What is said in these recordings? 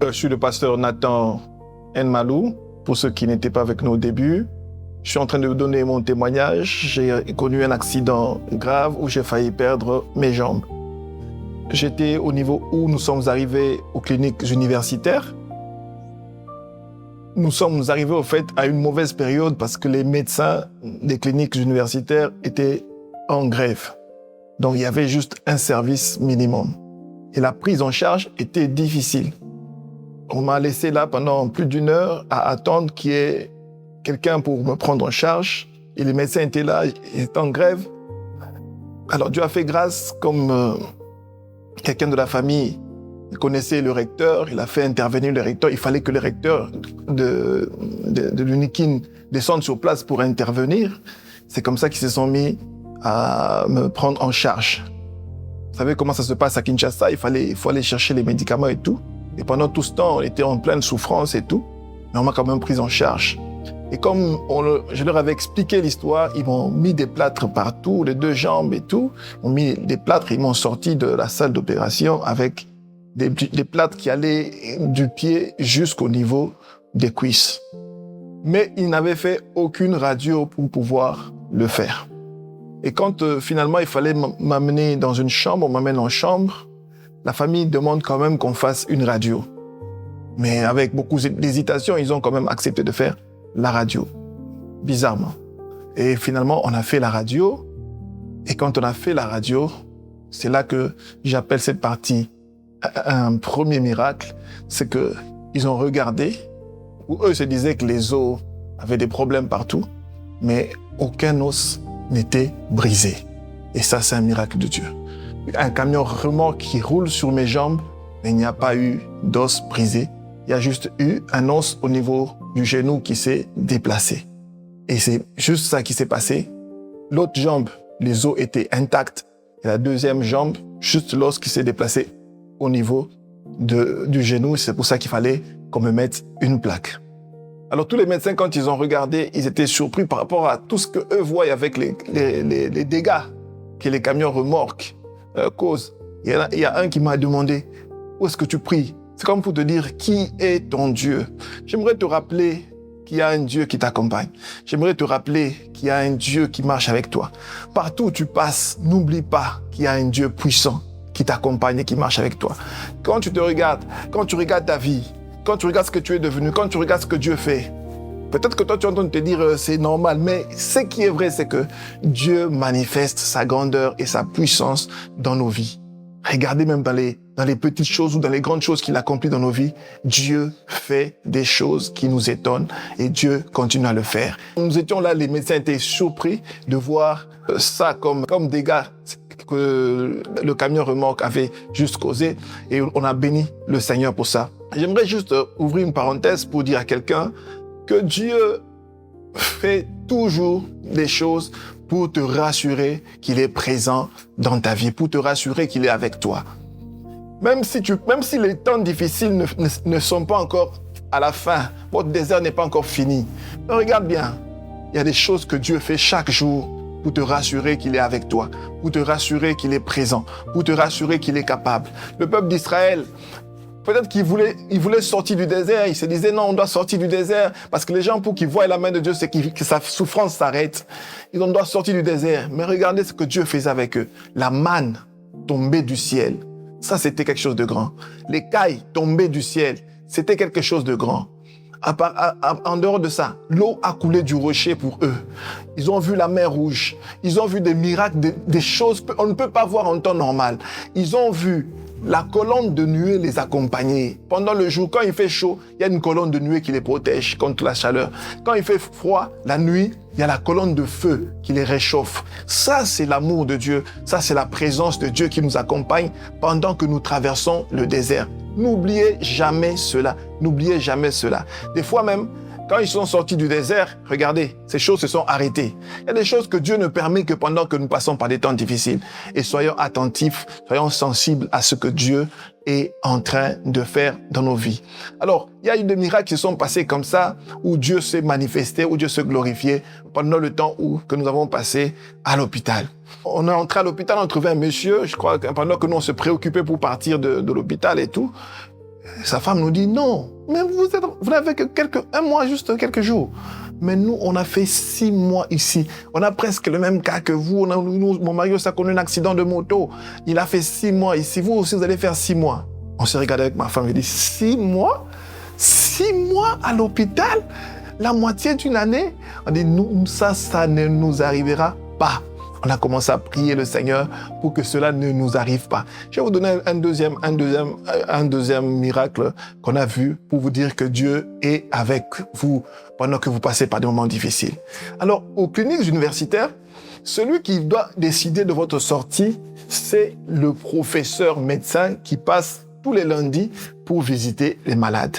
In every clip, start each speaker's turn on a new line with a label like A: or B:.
A: Je suis le pasteur Nathan Nmalou, pour ceux qui n'étaient pas avec nous au début. Je suis en train de vous donner mon témoignage. J'ai connu un accident grave où j'ai failli perdre mes jambes. J'étais au niveau où nous sommes arrivés aux cliniques universitaires. Nous sommes arrivés au fait à une mauvaise période parce que les médecins des cliniques universitaires étaient en grève. Donc il y avait juste un service minimum. Et la prise en charge était difficile. On m'a laissé là pendant plus d'une heure à attendre qu'il y ait quelqu'un pour me prendre en charge. Et les médecins étaient là, ils étaient en grève. Alors Dieu a fait grâce, comme quelqu'un de la famille connaissait le recteur, il a fait intervenir le recteur. Il fallait que le recteur de l'UNIKIN descende sur place pour intervenir. C'est comme ça qu'ils se sont mis à me prendre en charge. Vous savez comment ça se passe à Kinshasa, il faut aller chercher les médicaments et tout. Et pendant tout ce temps, on était en pleine souffrance et tout. Mais on m'a quand même pris en charge. Et comme je leur avais expliqué l'histoire, ils m'ont mis des plâtres partout, les deux jambes et tout. Ils m'ont mis des plâtres, ils m'ont sorti de la salle d'opération avec des plâtres qui allaient du pied jusqu'au niveau des cuisses. Mais ils n'avaient fait aucune radio pour pouvoir le faire. Et quand finalement il fallait m'amener dans une chambre, on m'amène en chambre, la famille demande quand même qu'on fasse une radio. Mais avec beaucoup d'hésitation, ils ont quand même accepté de faire la radio. Bizarrement. Et finalement, on a fait la radio. Et quand on a fait la radio, c'est là que j'appelle cette partie un premier miracle. C'est que ils ont regardé, où eux se disaient que les os avaient des problèmes partout, mais aucun os n'était brisé. Et ça, c'est un miracle de Dieu. Un camion remorque qui roule sur mes jambes, mais il n'y a pas eu d'os brisé. Il y a juste eu un os au niveau du genou qui s'est déplacé. Et c'est juste ça qui s'est passé. L'autre jambe, les os étaient intacts. Et la deuxième jambe, juste l'os qui s'est déplacé au niveau du genou. C'est pour ça qu'il fallait qu'on me mette une plaque. Alors tous les médecins, quand ils ont regardé, ils étaient surpris par rapport à tout ce qu'eux voient avec les dégâts que les camions remorques causent. Il y a un qui m'a demandé, où est-ce que tu pries? C'est comme pour te dire, qui est ton Dieu? J'aimerais te rappeler qu'il y a un Dieu qui t'accompagne. J'aimerais te rappeler qu'il y a un Dieu qui marche avec toi. Partout où tu passes, n'oublie pas qu'il y a un Dieu puissant qui t'accompagne et qui marche avec toi. Quand tu te regardes, quand tu regardes ta vie, quand tu regardes ce que tu es devenu, quand tu regardes ce que Dieu fait, peut-être que toi tu entends te dire c'est normal, mais ce qui est vrai, c'est que Dieu manifeste sa grandeur et sa puissance dans nos vies. Regardez même dans les petites choses ou dans les grandes choses qu'il accomplit dans nos vies, Dieu fait des choses qui nous étonnent et Dieu continue à le faire. Nous étions là, les médecins étaient surpris de voir ça comme dégâts que le camion remorque avait juste causé et on a béni le Seigneur pour ça. J'aimerais juste ouvrir une parenthèse pour dire à quelqu'un que Dieu fait toujours des choses pour te rassurer qu'il est présent dans ta vie, pour te rassurer qu'il est avec toi. Même si les temps difficiles ne sont pas encore à la fin, votre désert n'est pas encore fini. Mais regarde bien, il y a des choses que Dieu fait chaque jour pour te rassurer qu'il est avec toi, pour te rassurer qu'il est présent, pour te rassurer qu'il est capable. Le peuple d'Israël, peut-être qu'il voulait sortir du désert. Il se disait non, on doit sortir du désert parce que les gens, pour qu'ils voient la main de Dieu, c'est que sa souffrance s'arrête. On doit sortir du désert. Mais regardez ce que Dieu faisait avec eux. La manne tombait du ciel. Ça, c'était quelque chose de grand. Les cailles tombaient du ciel. C'était quelque chose de grand. En dehors de ça, l'eau a coulé du rocher pour eux. Ils ont vu la mer rouge. Ils ont vu des miracles, des choses qu'on ne peut pas voir en temps normal. Ils ont vu la colonne de nuée les accompagner. Pendant le jour, quand il fait chaud, il y a une colonne de nuée qui les protège contre la chaleur. Quand il fait froid, la nuit, il y a la colonne de feu qui les réchauffe. Ça, c'est l'amour de Dieu. Ça, c'est la présence de Dieu qui nous accompagne pendant que nous traversons le désert. N'oubliez jamais cela. N'oubliez jamais cela. Des fois même, quand ils sont sortis du désert, regardez, ces choses se sont arrêtées. Il y a des choses que Dieu ne permet que pendant que nous passons par des temps difficiles. Et soyons attentifs, soyons sensibles à ce que Dieu est en train de faire dans nos vies. Alors, il y a eu des miracles qui se sont passés comme ça, où Dieu s'est manifesté, où Dieu se glorifiait pendant le temps que nous avons passé à l'hôpital. On est entré à l'hôpital, on a trouvé un monsieur, je crois, pendant que nous on se préoccupait pour partir de l'hôpital et tout. Sa femme nous dit, non, mais vous n'avez que un mois, juste quelques jours. Mais nous, on a fait 6 mois ici. On a presque le même cas que vous. Mon mari a connu un accident de moto. Il a fait 6 mois ici. Vous aussi, vous allez faire 6 mois. On s'est regardé avec ma femme et dit, 6 mois? 6 mois à l'hôpital? La moitié d'une année? On dit, nous, ça ne nous arrivera pas. On a commencé à prier le Seigneur pour que cela ne nous arrive pas. Je vais vous donner un deuxième miracle qu'on a vu pour vous dire que Dieu est avec vous pendant que vous passez par des moments difficiles. Alors, aux cliniques universitaires, celui qui doit décider de votre sortie, c'est le professeur médecin qui passe tous les lundis pour visiter les malades.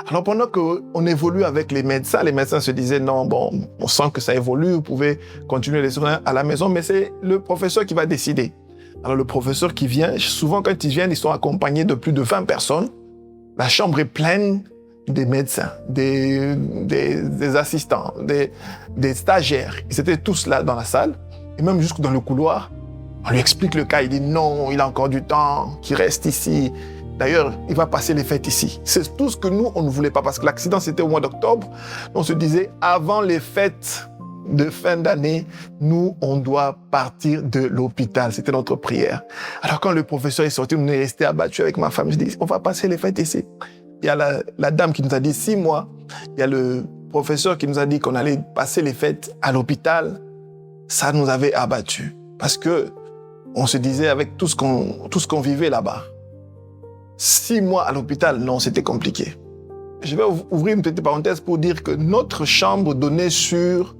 A: Alors pendant qu'on évolue avec les médecins se disaient non, bon, on sent que ça évolue, vous pouvez continuer les soins à la maison, mais c'est le professeur qui va décider. Alors le professeur qui vient, souvent quand ils viennent, ils sont accompagnés de plus de 20 personnes. La chambre est pleine des médecins, des assistants, des stagiaires. Ils étaient tous là dans la salle, et même jusque dans le couloir. On lui explique le cas, il dit non, il a encore du temps, qu'il reste ici. D'ailleurs, il va passer les fêtes ici. C'est tout ce que nous, on ne voulait pas, parce que l'accident, c'était au mois d'octobre. On se disait, avant les fêtes de fin d'année, nous, on doit partir de l'hôpital. C'était notre prière. Alors, quand le professeur est sorti, on est resté abattus avec ma femme. Je dis, on va passer les fêtes ici. Il y a la dame qui nous a dit 6 mois. Il y a le professeur qui nous a dit qu'on allait passer les fêtes à l'hôpital. Ça nous avait abattus. Parce que on se disait, avec tout ce qu'on vivait là-bas, 6 mois à l'hôpital, non, c'était compliqué. Je vais ouvrir une petite parenthèse pour dire que notre chambre donnait sur...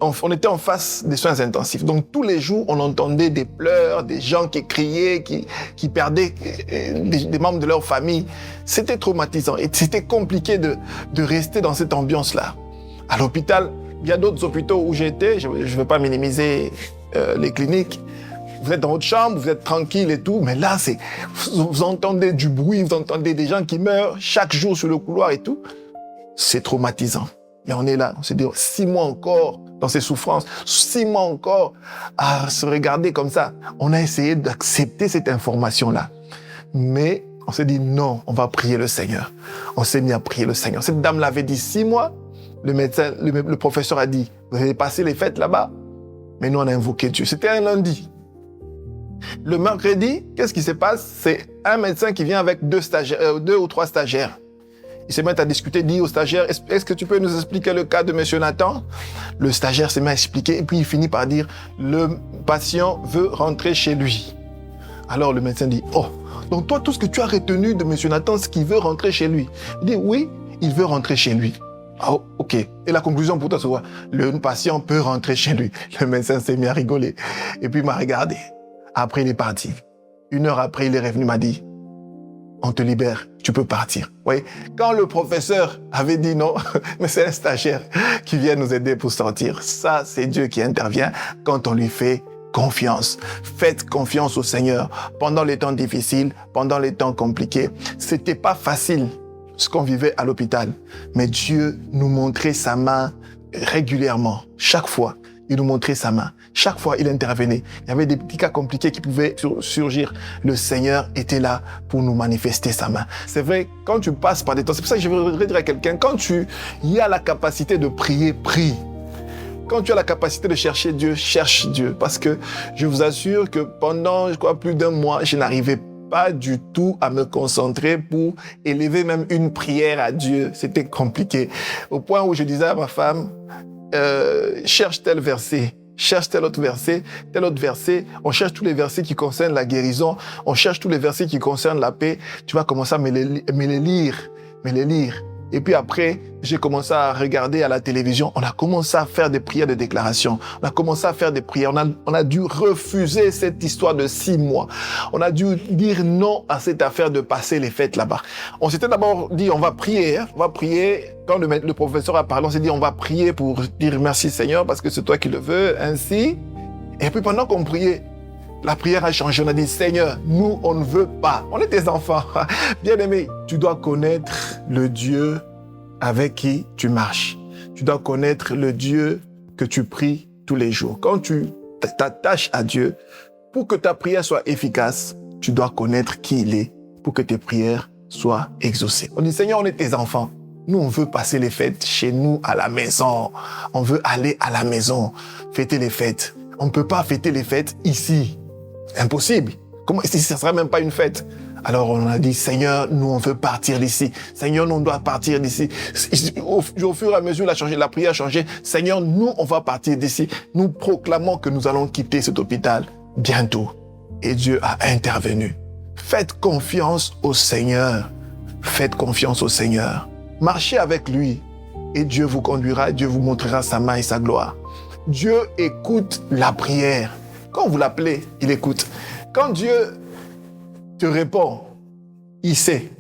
A: on était en face des soins intensifs. Donc, tous les jours, on entendait des pleurs, des gens qui criaient, qui perdaient des membres de leur famille. C'était traumatisant et c'était compliqué de rester dans cette ambiance-là. À l'hôpital, il y a d'autres hôpitaux où j'étais, je ne vais pas minimiser les cliniques. Vous êtes dans votre chambre, vous êtes tranquille et tout, mais là, vous entendez du bruit, vous entendez des gens qui meurent chaque jour sur le couloir et tout. C'est traumatisant. Et on est là, on se dit 6 mois encore dans ces souffrances, 6 mois encore à se regarder comme ça. On a essayé d'accepter cette information-là. Mais on s'est dit non, on va prier le Seigneur. On s'est mis à prier le Seigneur. Cette dame l'avait dit 6 mois. Le médecin, le professeur a dit, vous allez passer les fêtes là-bas. Mais nous, on a invoqué Dieu. C'était un lundi. Le mercredi, qu'est-ce qui se passe? C'est un médecin qui vient avec 2 ou 3 stagiaires. Ils se mettent à discuter, dit au stagiaire, est-ce que tu peux nous expliquer le cas de monsieur Nathan? Le stagiaire se met à expliquer et puis il finit par dire, le patient veut rentrer chez lui. Alors le médecin dit, oh, donc toi, tout ce que tu as retenu de monsieur Nathan, c'est qu'il veut rentrer chez lui. Il dit, oui, il veut rentrer chez lui. Oh, ok. Et la conclusion pour toi, c'est quoi? Le patient peut rentrer chez lui. Le médecin s'est mis à rigoler. Et puis il m'a regardé. Après, il est parti. 1 heure après, il est revenu, m'a dit, on te libère, tu peux partir. Vous voyez, quand le professeur avait dit non, mais c'est un stagiaire qui vient nous aider pour sortir. Ça, c'est Dieu qui intervient quand on lui fait confiance. Faites confiance au Seigneur pendant les temps difficiles, pendant les temps compliqués. C'était pas facile ce qu'on vivait à l'hôpital, mais Dieu nous montrait sa main régulièrement, chaque fois. Il nous montrait sa main. Chaque fois, il intervenait. Il y avait des petits cas compliqués qui pouvaient surgir. Le Seigneur était là pour nous manifester sa main. C'est vrai, quand tu passes par des temps, c'est pour ça que je voudrais dire à quelqu'un, quand tu y as la capacité de prier, prie. Quand tu as la capacité de chercher Dieu, cherche Dieu. Parce que je vous assure que pendant, je crois, plus d'1 mois, je n'arrivais pas du tout à me concentrer pour élever même une prière à Dieu. C'était compliqué. Au point où je disais à ma femme, cherche tel verset, cherche tel autre verset, on cherche tous les versets qui concernent la guérison, on cherche tous les versets qui concernent la paix, tu vas commencer à me les lire. Et puis après, j'ai commencé à regarder à la télévision, on a commencé à faire des prières de déclaration, on a commencé à faire des prières, on a dû refuser cette histoire de 6 mois, on a dû dire non à cette affaire de passer les fêtes là-bas. On s'était d'abord dit, on va prier. Quand le professeur a parlé, on s'est dit, on va prier pour dire merci Seigneur, parce que c'est toi qui le veux, ainsi. Et puis pendant qu'on priait, la prière a changé. On a dit, Seigneur, nous, on ne veut pas. On est tes enfants. Bien-aimé, tu dois connaître le Dieu avec qui tu marches. Tu dois connaître le Dieu que tu pries tous les jours. Quand tu t'attaches à Dieu, pour que ta prière soit efficace, tu dois connaître qui il est pour que tes prières soit exaucée. On dit, Seigneur, on est tes enfants. Nous, on veut passer les fêtes chez nous, à la maison. On veut aller à la maison, fêter les fêtes. On ne peut pas fêter les fêtes ici. Impossible. Comment, si ça ne sera même pas une fête? Alors on a dit, Seigneur, nous on veut partir d'ici. Seigneur, nous on doit partir d'ici. Au fur et à mesure, la prière a changé. Seigneur, nous on va partir d'ici. Nous proclamons que nous allons quitter cet hôpital bientôt. Et Dieu a intervenu. Faites confiance au Seigneur. Faites confiance au Seigneur. Marchez avec lui et Dieu vous conduira, Dieu vous montrera sa main et sa gloire. Dieu écoute la prière. Quand vous l'appelez, il écoute. Quand Dieu te répond, il sait.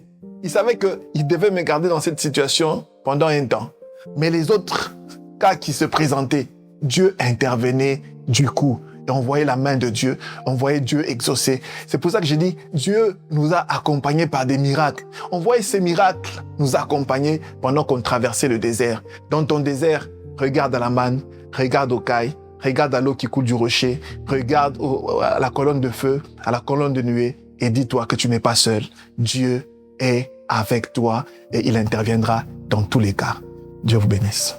A: Il savait qu'il devait me garder dans cette situation pendant un temps. Mais les autres cas qui se présentaient, Dieu intervenait du coup. Et on voyait la main de Dieu, on voyait Dieu exaucer. C'est pour ça que j'ai dit, Dieu nous a accompagnés par des miracles. On voyait ces miracles nous accompagner pendant qu'on traversait le désert. Dans ton désert, regarde à la manne, regarde au caille, regarde à l'eau qui coule du rocher, regarde à la colonne de feu, à la colonne de nuée, et dis-toi que tu n'es pas seul. Dieu est avec toi et il interviendra dans tous les cas. Dieu vous bénisse.